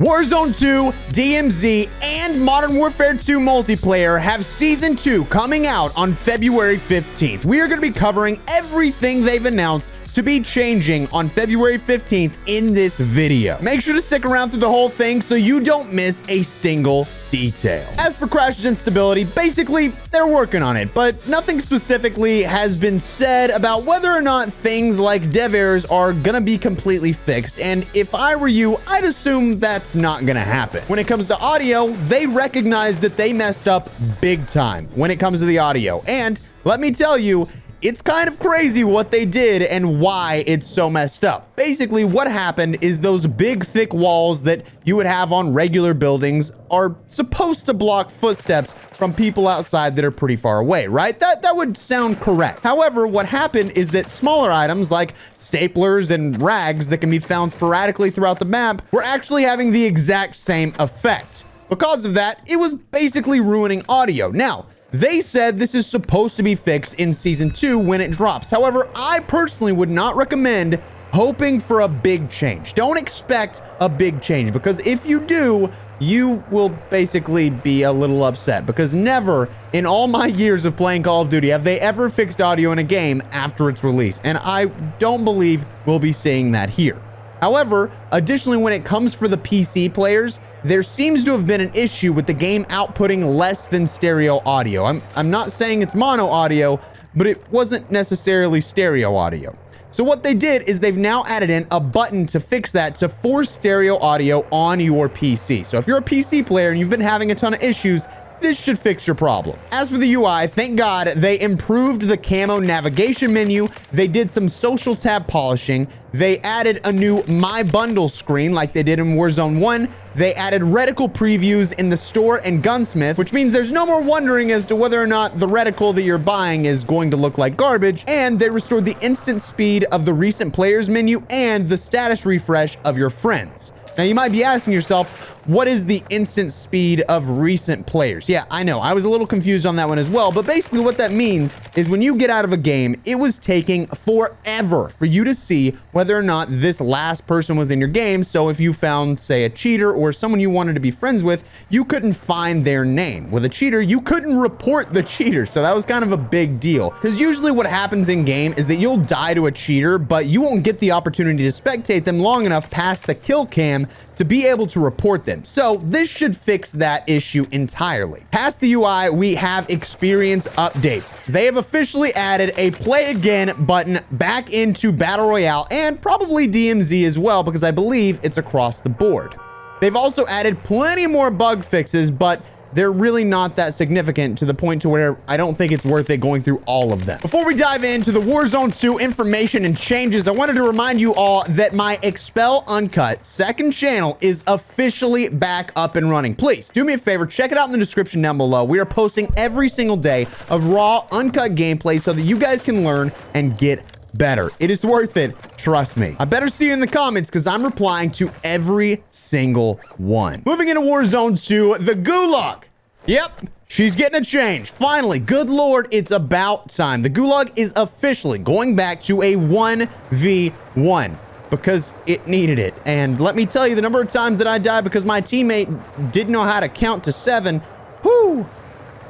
Warzone 2, DMZ, and Modern Warfare 2 multiplayer have Season 2 coming out on February 15th. We are going to be covering everything they've announced to be changing on February 15th in this video. Make sure to stick around through the whole thing so you don't miss a single detail. As for crashes and stability, basically, they're working on it, but nothing specifically has been said about whether or not things like dev errors are gonna be completely fixed, and if I were you, I'd assume that's not gonna happen. When it comes to audio, they recognize that they messed up big time when it comes to the audio, and let me tell you, it's kind of crazy what they did and why it's so messed up. Basically, what happened is those big, thick walls that you would have on regular buildings are supposed to block footsteps from people outside that are pretty far away, right? That would sound correct. However, what happened is that smaller items like staplers and rags that can be found sporadically throughout the map were actually having the exact same effect. Because of that, it was basically ruining audio. Now, they said this is supposed to be fixed in Season 2 when it drops. However, I personally would not recommend hoping for a big change. Don't expect a big change, because if you do, you will basically be a little upset, because never in all my years of playing Call of Duty have they ever fixed audio in a game after its release, and I don't believe we'll be seeing that here. However, additionally, when it comes for the PC players, there seems to have been an issue with the game outputting less than stereo audio. I'm not saying it's mono audio, but it wasn't necessarily stereo audio. So what they did is they've now added in a button to fix that, to force stereo audio on your PC. So if you're a PC player and you've been having a ton of issues, this should fix your problem. As for the UI, thank God they improved the camo navigation menu. They did some social tab polishing. They added a new My Bundle screen like they did in Warzone 1. They added reticle previews in the store and gunsmith, which means there's no more wondering as to whether or not the reticle that you're buying is going to look like garbage. And they restored the instant speed of the recent players menu and the status refresh of your friends. Now, you might be asking yourself, what is the instant speed of recent players? Yeah, I know. I was a little confused on that one as well. But basically what that means is when you get out of a game, it was taking forever for you to see whether or not this last person was in your game. So if you found, say, a cheater or someone you wanted to be friends with, you couldn't find their name. With a cheater, you couldn't report the cheater. So that was kind of a big deal. Because usually what happens in game is that you'll die to a cheater, but you won't get the opportunity to spectate them long enough past the kill cam to be able to report them. So this should fix that issue entirely. Past the UI, we have experience updates. They have officially added a play again button back into Battle Royale and probably DMZ as well, because I believe it's across the board. They've also added plenty more bug fixes, but they're really not that significant to the point to where I don't think it's worth it going through all of them. Before we dive into the Warzone 2 information and changes, I wanted to remind you all that my Expel Uncut second channel is officially back up and running. Please do me a favor, check it out in the description down below. We are posting every single day of raw, uncut gameplay so that you guys can learn and get better. It is worth it. Trust me. I better see you in the comments because I'm replying to every single one. Moving into Warzone 2, the Gulag. Yep, she's getting a change. Finally, good Lord, it's about time. The Gulag is officially going back to a 1v1 because it needed it. And let me tell you, the number of times that I died because my teammate didn't know how to count to 7, whoo,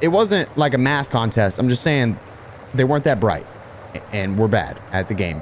it wasn't like a math contest. I'm just saying they weren't that bright. And we're bad at the game.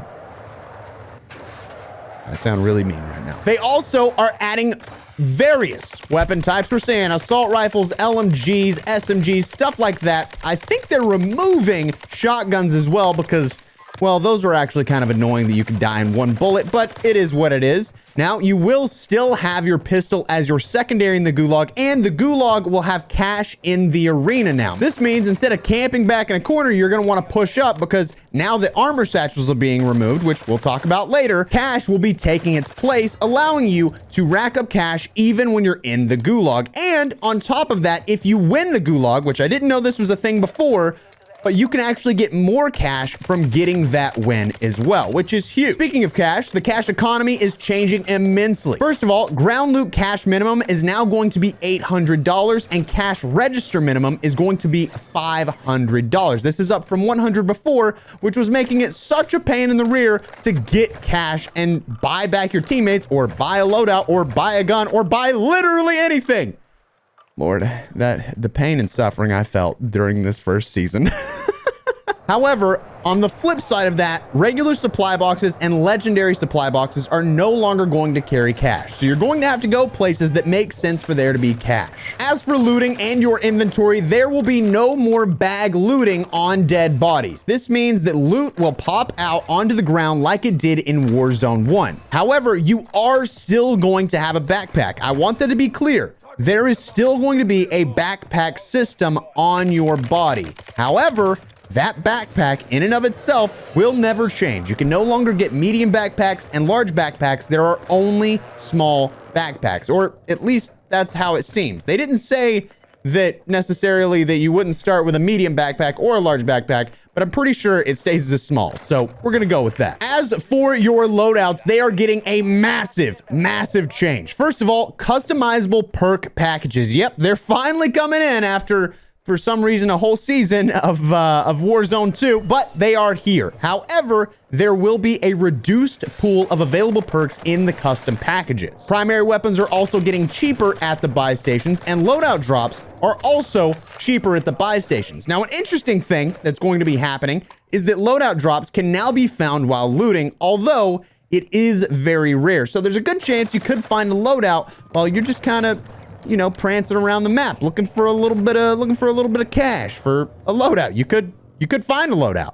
I sound really mean right now. They also are adding various weapon types. We're saying assault rifles, LMGs, SMGs, stuff like that. I think they're removing shotguns as well because, well, those were actually kind of annoying that you could die in one bullet, but it is what it is. Now, you will still have your pistol as your secondary in the Gulag, and the Gulag will have cash in the arena now. This means instead of camping back in a corner, you're going to want to push up because now the armor satchels are being removed, which we'll talk about later. Cash will be taking its place, allowing you to rack up cash even when you're in the Gulag. And on top of that, if you win the Gulag, which I didn't know this was a thing before, but you can actually get more cash from getting that win as well, which is huge. Speaking of cash, the cash economy is changing immensely. First of all, ground loot cash minimum is now going to be $800 and cash register minimum is going to be $500. This is up from 100 before, which was making it such a pain in the rear to get cash and buy back your teammates or buy a loadout or buy a gun or buy literally anything. Lord, the pain and suffering I felt during this first season. However, on the flip side of that, regular supply boxes and legendary supply boxes are no longer going to carry cash. So you're going to have to go places that make sense for there to be cash. As for looting and your inventory, there will be no more bag looting on dead bodies. This means that loot will pop out onto the ground like it did in Warzone 1. However, you are still going to have a backpack. I want that to be clear. There is still going to be a backpack system on your body. However, that backpack in and of itself will never change. You can no longer get medium backpacks and large backpacks. There are only small backpacks, or at least that's how it seems. They didn't say that necessarily that you wouldn't start with a medium backpack or a large backpack, but I'm pretty sure it stays as small. So we're going to go with that. As for your loadouts, they are getting a massive change. First of all, customizable perk packages. Yep, they're finally coming in after, for some reason, a whole season of Warzone 2, but they are here. However, there will be a reduced pool of available perks in the custom packages. Primary weapons are also getting cheaper at the buy stations, and loadout drops are also cheaper at the buy stations. Now, an interesting thing that's going to be happening is that loadout drops can now be found while looting, although it is very rare. So there's a good chance you could find a loadout while you're just kind of, you know, prancing around the map, looking for a little bit of cash for a loadout. You could find a loadout.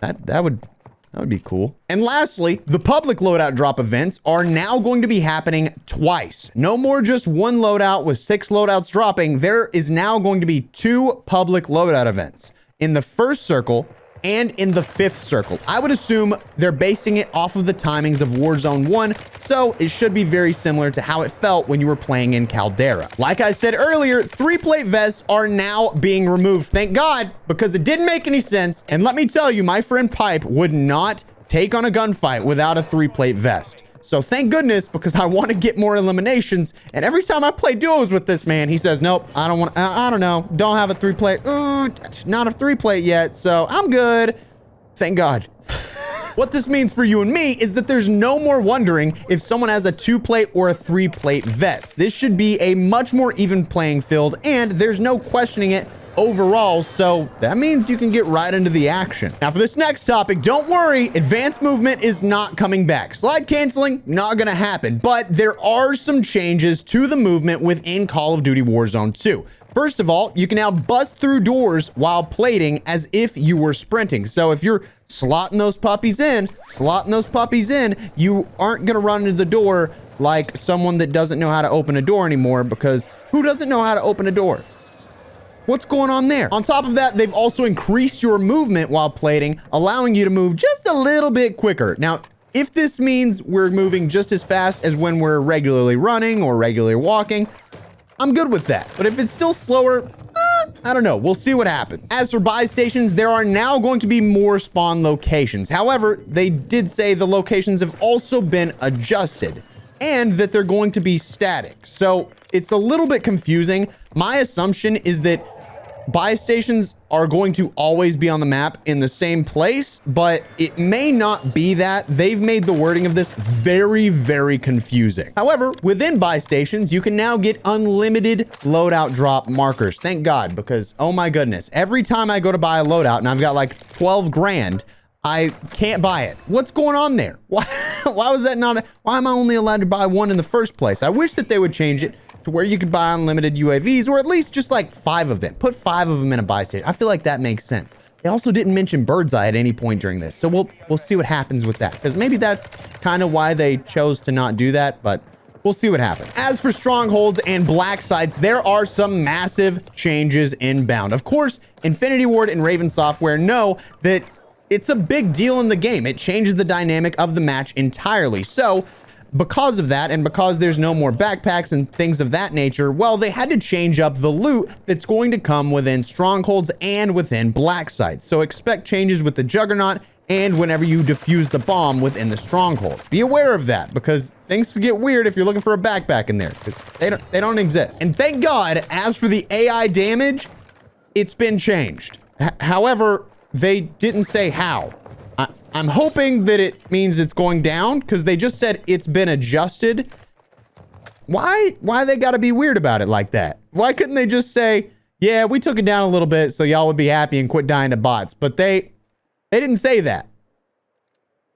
That would be cool. And lastly, the public loadout drop events are now going to be happening twice. No more just one loadout with 6 loadouts dropping. There is now going to be 2 public loadout events in the first circle and in the 5th circle. I would assume they're basing it off of the timings of Warzone 1, so it should be very similar to how it felt when you were playing in Caldera. Like I said earlier, 3-plate vests are now being removed. Thank God, because it didn't make any sense. And let me tell you, my friend Pipe would not take on a gunfight without a 3-plate vest. So thank goodness, because I want to get more eliminations. And every time I play duos with this man, he says, nope, I don't want, I don't know. Don't have a 3-plate. Not a 3-plate yet. So I'm good. Thank God. What this means for you and me is that there's no more wondering if someone has a 2-plate or a 3-plate vest. This should be a much more even playing field, and there's no questioning it overall, so that means you can get right into the action. Now for this next topic, don't worry, advanced movement is not coming back. Slide canceling, not gonna happen, but there are some changes to the movement within Call of Duty Warzone 2. First of all, you can now bust through doors while plating as if you were sprinting. So if you're slotting those puppies in, you aren't gonna run into the door like someone that doesn't know how to open a door anymore, because who doesn't know how to open a door? What's going on there? On top of that, they've also increased your movement while plating, allowing you to move just a little bit quicker. Now, if this means we're moving just as fast as when we're regularly running or regularly walking, I'm good with that. But if it's still slower, I don't know. We'll see what happens. As for buy stations, there are now going to be more spawn locations. However, they did say the locations have also been adjusted and that they're going to be static. So it's a little bit confusing. My assumption is that buy stations are going to always be on the map in the same place, but it may not be that. They've made the wording of this very confusing. However, within buy stations, you can now get unlimited loadout drop markers. Thank God, because oh my goodness, every time I go to buy a loadout and I've got like 12 grand, I can't buy it. What's going on there? Why was that not? Why am I only allowed to buy one in the first place? I wish that they would change it to where you could buy unlimited UAVs, or at least just like 5 of them. Put 5 of them in a buy station. I feel like that makes sense. They also didn't mention bird's eye at any point during this, so we'll see what happens with that, because maybe that's kind of why they chose to not do that, but we'll see what happens. As for strongholds and black sites, there are some massive changes inbound. Of course, Infinity Ward and Raven Software know that it's a big deal in the game. It changes the dynamic of the match entirely. So because of that, and because there's no more backpacks and things of that nature, well, they had to change up the loot that's going to come within Strongholds and within Black Sites. So expect changes with the Juggernaut and whenever you defuse the bomb within the Strongholds. Be aware of that, because things could get weird if you're looking for a backpack in there, because they don't exist. And thank God, as for the AI damage, it's been changed. However, they didn't say how. I'm hoping that it means it's going down, because they just said it's been adjusted. Why they gotta be weird about it like that? Why couldn't they just say, yeah, we took it down a little bit so y'all would be happy and quit dying to bots? But they didn't say that.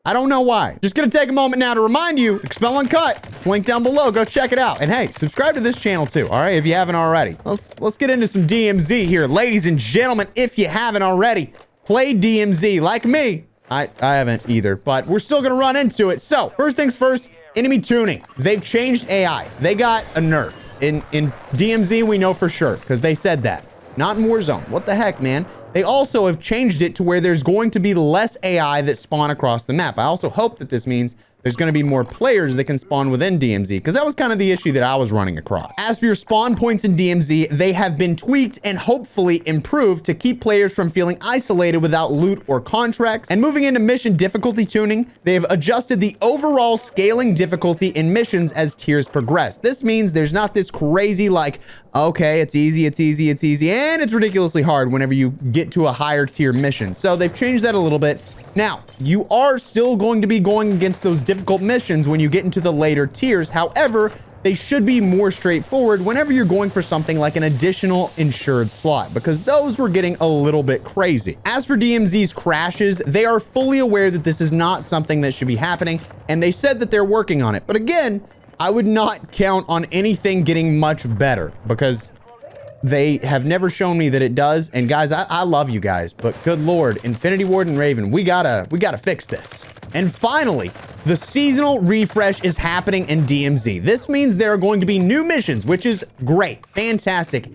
I don't know why. Just gonna take a moment now to remind you, Expel Uncut. It's linked down below. Go check it out. And hey, subscribe to this channel too, all right, if you haven't already. Let's get into some DMZ here. Ladies and gentlemen, if you haven't already, play DMZ like me. I haven't either, but we're still gonna run into it. So, first things first, enemy tuning. They've changed AI. They got a nerf. In DMZ, we know for sure, because they said that. Not in Warzone. What the heck, man? They also have changed it to where there's going to be less AI that spawn across the map. I also hope that this means there's going to be more players that can spawn within DMZ, because that was kind of the issue that I was running across. As for your spawn points in DMZ, they have been tweaked and hopefully improved to keep players from feeling isolated without loot or contracts. And moving into mission difficulty tuning, they've adjusted the overall scaling difficulty in missions as tiers progress. This means there's not this crazy like, okay, it's easy, and it's ridiculously hard whenever you get to a higher tier mission. So they've changed that a little bit. Now, you are still going to be going against those difficult missions when you get into the later tiers. However, they should be more straightforward whenever you're going for something like an additional insured slot, because those were getting a little bit crazy. As for DMZ's crashes, they are fully aware that this is not something that should be happening, and they said that they're working on it. But again, I would not count on anything getting much better, because they have never shown me that it does. And guys, I love you guys, but good Lord, Infinity Ward and Raven, we gotta fix this. And finally, the seasonal refresh is happening in DMZ. This means there are going to be new missions, which is great, fantastic.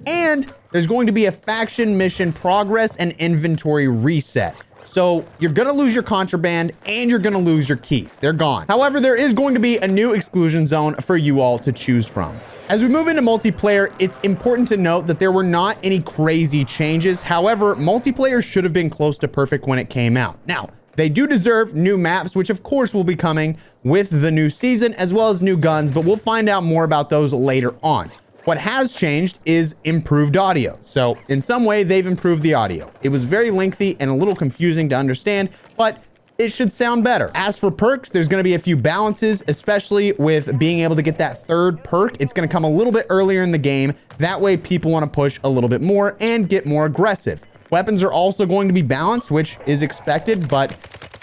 And there's going to be a faction mission progress and inventory reset. So you're gonna lose your contraband and you're gonna lose your keys. They're gone. However, there is going to be a new exclusion zone for you all to choose from. As we move into multiplayer, it's important to note that there were not any crazy changes. However, multiplayer should have been close to perfect when it came out. Now, they do deserve new maps, which of course will be coming with the new season, as well as new guns, but we'll find out more about those later on. What has changed is improved audio. So in some way, they've improved the audio. It was very lengthy and a little confusing to understand, but it should sound better. As for perks, there's going to be a few balances, especially with being able to get that third perk. It's going to come a little bit earlier in the game. That way people want to push a little bit more and get more aggressive. Weapons are also going to be balanced, which is expected, but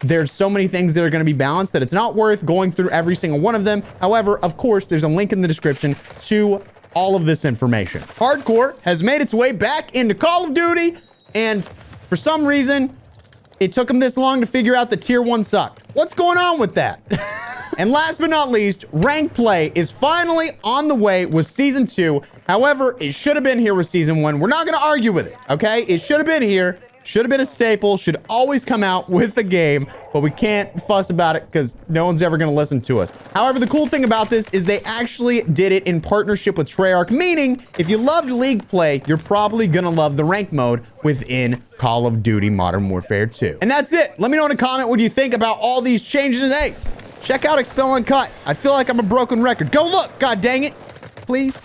there's so many things that are going to be balanced that it's not worth going through every single one of them. However, of course, there's a link in the description to all of this information. Hardcore has made its way back into Call of Duty, and for some reason, it took them this long to figure out that tier 1 sucked. What's going on with that? And last but not least, rank play is finally on the way with season 2. However, it should have been here with season 1. We're not going to argue with it, okay? It should have been here. Should have been a staple. Should always come out with the game, but we can't fuss about it because no one's ever going to listen to us. However, the cool thing about this is they actually did it in partnership with Treyarch, meaning if you loved League play, you're probably going to love the rank mode within Call of Duty Modern Warfare 2. And that's it. Let me know in a comment what you think about all these changes. And hey, check out Expel Uncut. I feel like I'm a broken record. Go look. God dang it. Please.